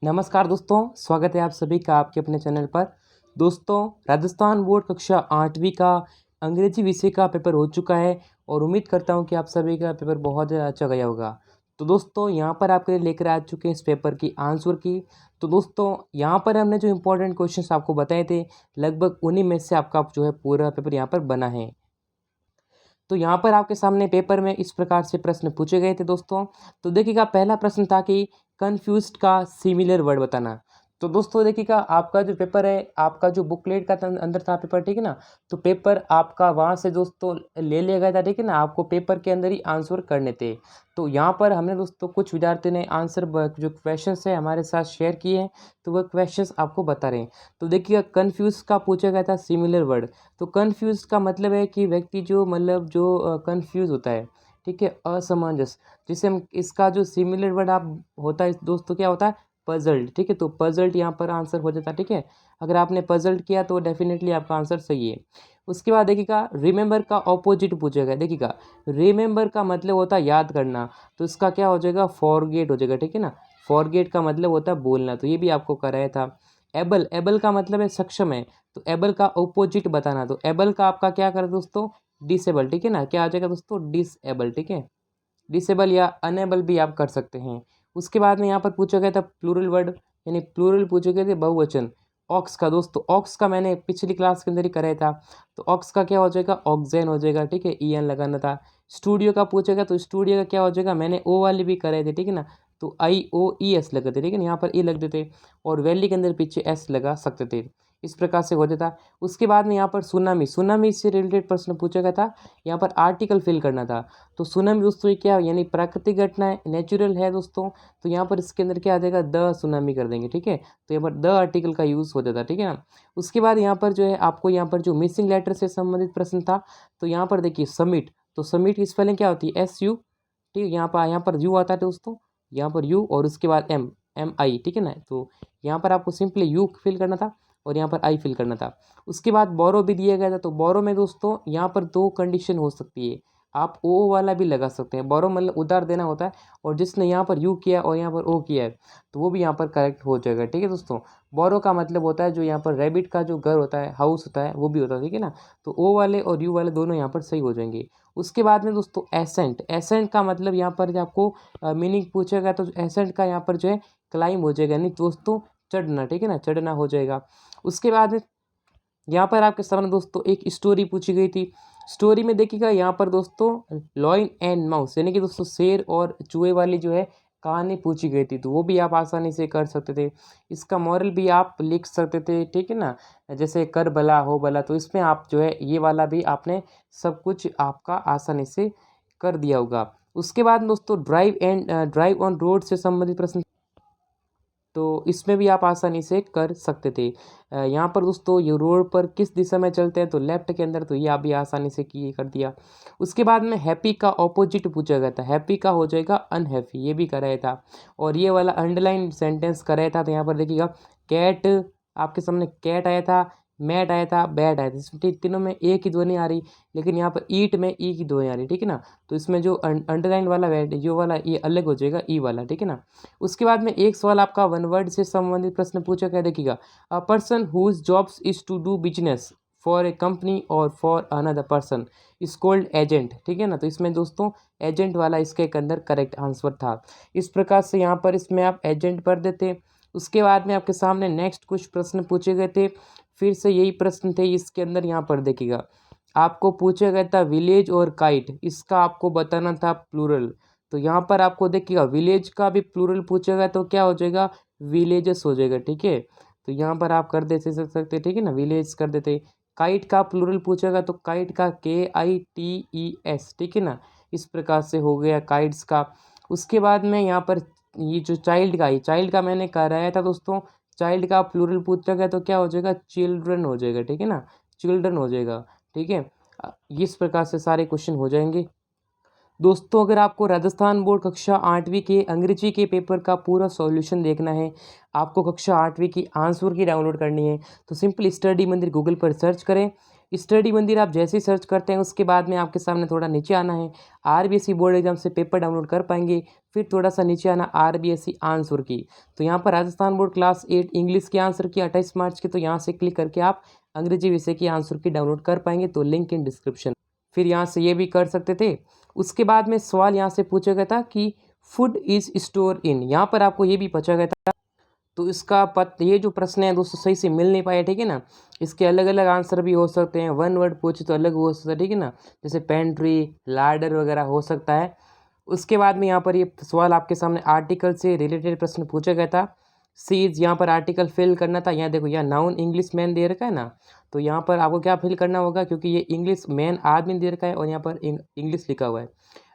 नमस्कार दोस्तों, स्वागत है आप सभी का आपके अपने चैनल पर। दोस्तों, राजस्थान बोर्ड कक्षा 8वीं का अंग्रेजी विषय का पेपर हो चुका है और उम्मीद करता हूं कि आप सभी का पेपर बहुत अच्छा गया होगा। तो दोस्तों, यहां पर आपके लिए लेकर आ चुके हैं इस पेपर की आंसर की। तो दोस्तों, यहां पर हमने जो इंपॉर्टेंट क्वेश्चंस आपको बताए थे, लगभग उन्हीं में से आपका जो है पूरा पेपर यहाँ पर बना है। तो यहाँ पर आपके सामने पेपर में इस प्रकार से प्रश्न पूछे गए थे दोस्तों। तो देखिएगा, पहला प्रश्न था कि कन्फ्यूज्ड का सिमिलर वर्ड बताना। तो दोस्तों देखिएगा, आपका जो पेपर है, आपका जो बुकलेट का अंदर था पेपर, ठीक है ना। तो पेपर आपका वहाँ से दोस्तों ले लिया गया था, ठीक है ना। आपको पेपर के अंदर ही आंसर करने थे। तो यहाँ पर हमने दोस्तों कुछ विद्यार्थियों ने आंसर जो क्वेश्चन है हमारे साथ शेयर किए हैं, तो वह क्वेश्चन आपको बता रहे हैं। तो देखिएगा, कन्फ्यूज का पूछा गया था सिमिलर वर्ड। तो कन्फ्यूज का मतलब है कि व्यक्ति जो मतलब जो कन्फ्यूज होता है, ठीक है, असमंजस। जिसे हम इसका जो सिमिलर वर्ड आप होता है दोस्तों, क्या होता है, पजल्ड, ठीक है। तो पजल्ड यहाँ पर आंसर हो जाता है, ठीक है। अगर आपने पजल्ड किया तो डेफिनेटली आपका आंसर सही है। उसके बाद देखिएगा, रिमेंबर का ऑपोजिट पूछेगा। देखिएगा, रिमेंबर का मतलब होता है याद करना, तो इसका क्या हो जाएगा, फॉरगेट हो जाएगा, ठीक है ना। फॉरगेट का मतलब होता है भूलना, तो ये भी आपको कराया था। एबल, एबल का मतलब है सक्षम है, तो एबल का ऑपोजिट बताना। तो एबल का आपका क्या करें दोस्तों, डिसेबल, ठीक है ना। क्या आ जाएगा दोस्तों, डिसेबल, ठीक है। डिसेबल या अनेबल भी आप कर सकते हैं। उसके बाद में यहाँ पर पूछा गया था प्लूरल वर्ड, यानी प्लूरल पूछे गए थे बहुवचन। ऑक्स का दोस्तों, ऑक्स का मैंने पिछली क्लास के अंदर ही कराया था। तो ऑक्स का क्या हो जाएगा, ऑक्जेन हो जाएगा, ठीक है, ईएन लगाना था। स्टूडियो का पूछेगा तो स्टूडियो का क्या हो जाएगा, मैंने ओ वाली भी कराए थे, ठीक है ना। तो IOES लगाते, ठीक है ना, यहाँ पर ई लग देते और वैली के अंदर पीछे एस लगा सकते थे। इस प्रकार से हो जाता। उसके बाद में यहाँ पर सुनामी, सुनामी से रिलेटेड प्रश्न पूछा गया था। यहाँ पर आर्टिकल फिल करना था। तो सुनामी दोस्तों ये क्या, यानी प्राकृतिक घटना है, नेचुरल है दोस्तों। तो यहाँ पर इसके अंदर क्या आ जाएगा, द सुनामी कर देंगे, ठीक है। तो यहाँ पर द आर्टिकल का यूज़ हो जाता है, ठीक है ना। उसके बाद यहाँ पर जो है आपको यहाँ पर जो मिसिंग लेटर से संबंधित प्रश्न था, तो यहाँ पर देखिए सबमिट। तो सबमिट की स्पेलिंग क्या होती है, SU, ठीक है। यहाँ पर यू आता है दोस्तों, यहाँ पर यू और उसके बाद MI, ठीक है ना। तो यहाँ पर आपको सिंपली यू फिल करना था और यहाँ पर आई फिल करना था। उसके बाद बोरो भी दिया गया था। तो बोरो में दोस्तों यहाँ पर दो कंडीशन हो सकती है, आप ओ वाला भी लगा सकते हैं। बोरो मतलब उधार देना होता है, और जिसने यहाँ पर यू किया और यहाँ पर ओ किया है, तो वो भी यहाँ पर करेक्ट हो जाएगा, ठीक है दोस्तों। बोरो का मतलब होता है जो यहाँ पर रैबिट का जो घर होता है, हाउस होता है, वो भी होता है, ठीक है ना। तो ओ वाले और यू वाले दोनों यहाँ पर सही हो जाएंगे। उसके बाद में दोस्तों एसेंट, एसेंट का मतलब यहाँ पर जो आपको मीनिंग पूछेगा, तो एसेंट का यहाँ पर जो है क्लाइम हो जाएगा, यानी दोस्तों चढ़ना, ठीक है ना, चढ़ना हो जाएगा। उसके बाद में यहाँ पर आपके सामने दोस्तों एक स्टोरी पूछी गई थी। स्टोरी में देखिएगा, यहाँ पर दोस्तों लॉयन एंड माउस, यानी कि दोस्तों शेर और चूहे वाली जो है कहानी पूछी गई थी, तो वो भी आप आसानी से कर सकते थे। इसका मॉरल भी आप लिख सकते थे, ठीक है ना, जैसे कर भला हो भला। तो इसमें आप जो है ये वाला भी आपने सब कुछ आपका आसानी से कर दिया होगा। उसके बाद दोस्तों ड्राइव ऑन रोड से संबंधित प्रश्न, तो इसमें भी आप आसानी से कर सकते थे। यहाँ पर दोस्तों ये रोड पर किस दिशा में चलते हैं, तो लेफ्ट के अंदर, तो ये आप भी आसानी से किए कर दिया। उसके बाद में हैप्पी का ऑपोजिट पूछा गया था, हैप्पी का हो जाएगा अनहैप्पी, ये भी कराया था। और ये वाला अंडरलाइन सेंटेंस कराया था। तो यहाँ पर देखिएगा, कैट, आपके सामने कैट आया था, मैट आया था, बैट आया था। इसमें तीनों में एक ही ध्वनि आ रही, लेकिन यहाँ पर ईट में ई की ध्वनि आ रही, ठीक है ना। तो इसमें जो अंडरलाइन वाला जो वाला ये अलग हो जाएगा, ई वाला, ठीक है ना। उसके बाद में एक सवाल आपका वन वर्ड से संबंधित प्रश्न पूछा गया। देखिएगा, a person whose jobs is to do business for a company और for another person is called agent, ठीक है ना। तो इसमें दोस्तों एजेंट वाला इसके एक अंदर करेक्ट आंसर था। इस प्रकार से यहाँ पर इसमें आप एजेंट पढ़ देते। उसके बाद में आपके सामने नेक्स्ट कुछ प्रश्न पूछे गए थे, फिर से यही प्रश्न थे इसके अंदर। यहाँ पर देखिएगा, आपको पूछा गया था विलेज और काइट, इसका आपको बताना था प्लूरल। तो यहाँ पर आपको देखिएगा, विलेज का भी प्लूरल पूछेगा तो क्या हो जाएगा, विलेजेस हो जाएगा, ठीक है। तो यहाँ पर आप कर दे सकते, ठीक है ना, विलेज कर देते। काइट का प्लूरल पूछेगा तो काइट का KITES, ठीक है ना। इस प्रकार से हो गया काइट्स का। उसके बाद में यहाँ पर ये जो चाइल्ड का मैंने कराया था दोस्तों। चाइल्ड का प्लूरल पूछा गया तो क्या हो जाएगा, चिल्ड्रन हो जाएगा, ठीक है ना, चिल्ड्रन हो जाएगा, ठीक है। इस प्रकार से सारे क्वेश्चन हो जाएंगे। दोस्तों, अगर आपको राजस्थान बोर्ड कक्षा 8वीं के अंग्रेजी के पेपर का पूरा सॉल्यूशन देखना है, आपको कक्षा 8वीं की आंसर की डाउनलोड करनी है, तो सिंपल स्टडी मंदिर गूगल पर सर्च करें। स्टडी मंदिर आप जैसे ही सर्च करते हैं उसके बाद में आपके सामने थोड़ा नीचे आना है, आरबीएससी बोर्ड एग्जाम से पेपर डाउनलोड कर पाएंगे। फिर थोड़ा सा नीचे आना आरबीएससी आंसर की, तो यहाँ पर राजस्थान बोर्ड क्लास 8 इंग्लिश के आंसर की 28 मार्च की, तो यहाँ से क्लिक करके आप अंग्रेजी विषय की आंसर की डाउनलोड कर पाएंगे, तो लिंक इन डिस्क्रिप्शन। फिर यहाँ से ये भी कर सकते थे। उसके बाद में सवाल यहाँ से पूछा गया था कि फूड इज स्टोर इन, यहाँ पर आपको ये भी पूछा गया था। तो इसका ये जो प्रश्न है दोस्तों सही से मिल नहीं पाया, ठीक है ना। इसके अलग अलग आंसर भी हो सकते हैं, वन वर्ड पूछे तो अलग हो सकता है, ठीक है ना। जैसे पेंट्री, लार्डर वगैरह हो सकता है। उसके बाद में यहाँ पर ये सवाल आपके सामने आर्टिकल से रिलेटेड प्रश्न पूछा गया था। सीज, यहाँ पर आर्टिकल फिल करना था। यहाँ देखो, यहाँ नाउन इंग्लिश मैन दे रखा है ना, तो यहाँ पर आपको क्या फिल करना होगा, क्योंकि ये इंग्लिश मैन आदमी दे रखा है और यहाँ पर इंग्लिश लिखा हुआ है।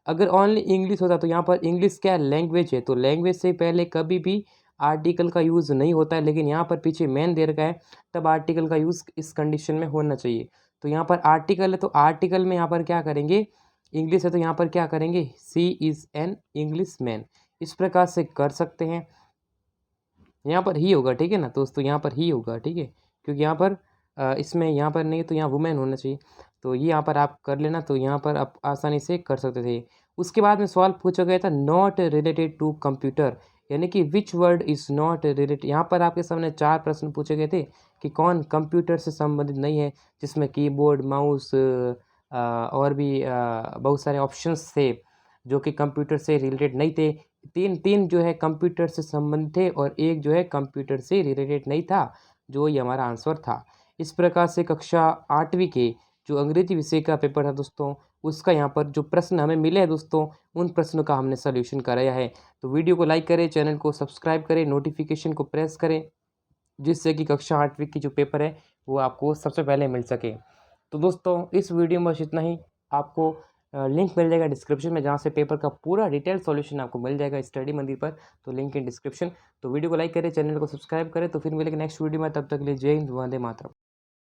अगर ओनली इंग्लिश होता तो यहाँ पर इंग्लिश क्या लैंग्वेज है, तो लैंग्वेज से पहले कभी भी आर्टिकल का यूज़ नहीं होता है, लेकिन यहाँ पर पीछे मैन दे रखा है, तब आर्टिकल का यूज़ इस कंडीशन में होना चाहिए। तो यहाँ पर आर्टिकल है, तो आर्टिकल में यहाँ पर क्या करेंगे, इंग्लिश है तो यहाँ पर क्या करेंगे, सी इज़ एन इंग्लिश मैन। इस प्रकार से कर सकते हैं। यहाँ पर ही होगा, ठीक है ना दोस्तों, यहाँ पर ही होगा, ठीक है, क्योंकि यहाँ पर इसमें यहाँ पर नहीं तो यहाँ वुमेन होना चाहिए। तो ये यहाँ पर आप कर लेना, तो यहाँ पर आप आसानी से कर सकते थे। उसके बाद में सवाल पूछा गया था नॉट रिलेटेड टू कंप्यूटर, यानी कि which word is not related. यहाँ पर आपके सामने 4 प्रश्न पूछे गए थे कि कौन कंप्यूटर से संबंधित नहीं है, जिसमें कीबोर्ड, माउस और भी बहुत सारे ऑप्शंस थे जो कि कंप्यूटर से रिलेटेड नहीं थे। तीन जो है कंप्यूटर से संबंधित थे और एक जो है कंप्यूटर से रिलेटेड नहीं था, जो ये हमारा आंसर था। इस प्रकार से कक्षा 8वीं के जो अंग्रेजी विषय का पेपर है दोस्तों, उसका यहाँ पर जो प्रश्न हमें मिले हैं दोस्तों, उन प्रश्नों का हमने सॉल्यूशन कराया है। तो वीडियो को लाइक करें, चैनल को सब्सक्राइब करें, नोटिफिकेशन को प्रेस करें, जिससे कि कक्षा 8वीं की जो पेपर है वो आपको सबसे पहले मिल सके। तो दोस्तों इस वीडियो में बस इतना ही। आपको लिंक मिल जाएगा डिस्क्रिप्शन में, जहाँ से पेपर का पूरा डिटेल सॉल्यूशन आपको मिल जाएगा स्टडी मंदिर पर, तो लिंक इन डिस्क्रिप्शन। तो वीडियो को लाइक करें, चैनल को सब्सक्राइब करें, तो फिर मिलेंगे नेक्स्ट वीडियो में, तब तक के लिए जय हिंद, वंदे मातरम।